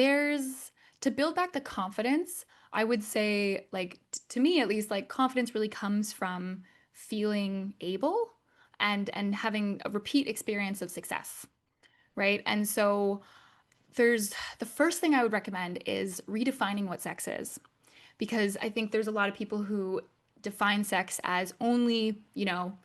there's to build back the confidence, I would say, like, to me at least, like, confidence really comes from feeling able and having a repeat experience of success, right? And so there's the first thing I would recommend is redefining what sex is, because I think there's a lot of people who define sex as only,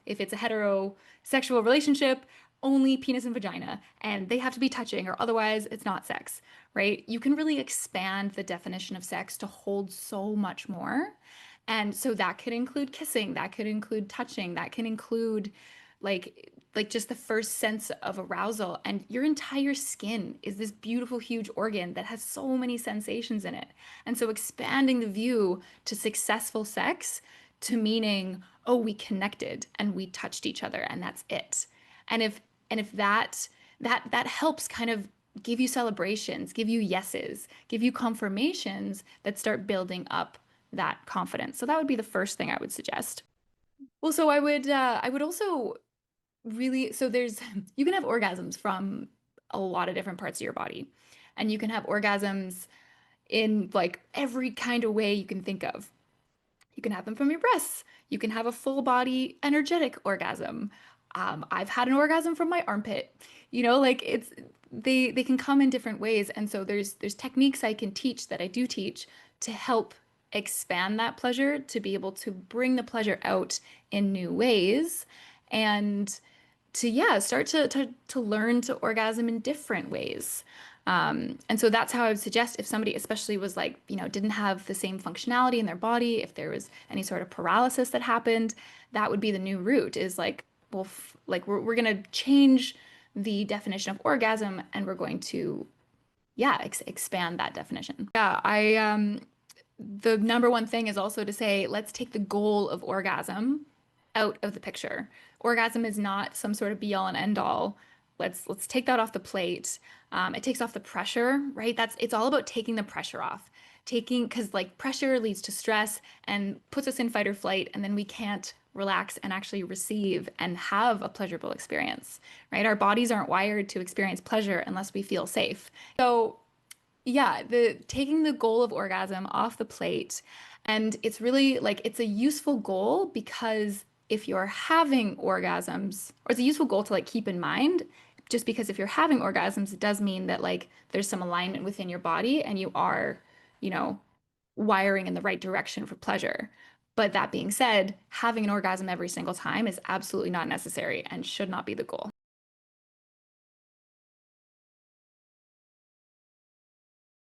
if it's a heterosexual relationship, only penis and vagina, and they have to be touching, or otherwise it's not sex, right? You can really expand the definition of sex to hold so much more. And so that could include kissing, that could include touching, that can include like just the first sense of arousal. And your entire skin is this beautiful huge organ that has so many sensations in it. And so expanding the view to successful sex to meaning, oh, we connected and we touched each other and that's it. And if that helps kind of give you celebrations, give you yeses, give you confirmations that start building up that confidence. So that would be the first thing I would suggest. Well, so I would also really, so there's you can have orgasms from a lot of different parts of your body. And you can have orgasms in like every kind of way you can think of. You can have them from your breasts. You can have a full body energetic orgasm. I've had an orgasm from my armpit. Like they can come in different ways. And so there's techniques I can teach that I do teach to help expand that pleasure, to be able to bring the pleasure out in new ways and to start to learn to orgasm in different ways. And so that's how I would suggest if somebody especially was like, didn't have the same functionality in their body, if there was any sort of paralysis that happened, that would be the new route is like, well, like we're going to change the definition of orgasm and we're going to, expand that definition. The number one thing is also to say, let's take the goal of orgasm out of the picture. Orgasm is not some sort of be all and end all. Let's take that off the plate. It takes off the pressure, right? It's all about taking the pressure off. Because like pressure leads to stress and puts us in fight or flight, and then we can't relax and actually receive and have a pleasurable experience, right? Our bodies aren't wired to experience pleasure unless we feel safe. So yeah, the taking the goal of orgasm off the plate, and it's really like it's a useful goal because if you're having orgasms, or it's a useful goal to like keep in mind, just because if you're having orgasms, it does mean that like there's some alignment within your body and you are, you know, wiring in the right direction for pleasure. But that being said, having an orgasm every single time is absolutely not necessary and should not be the goal.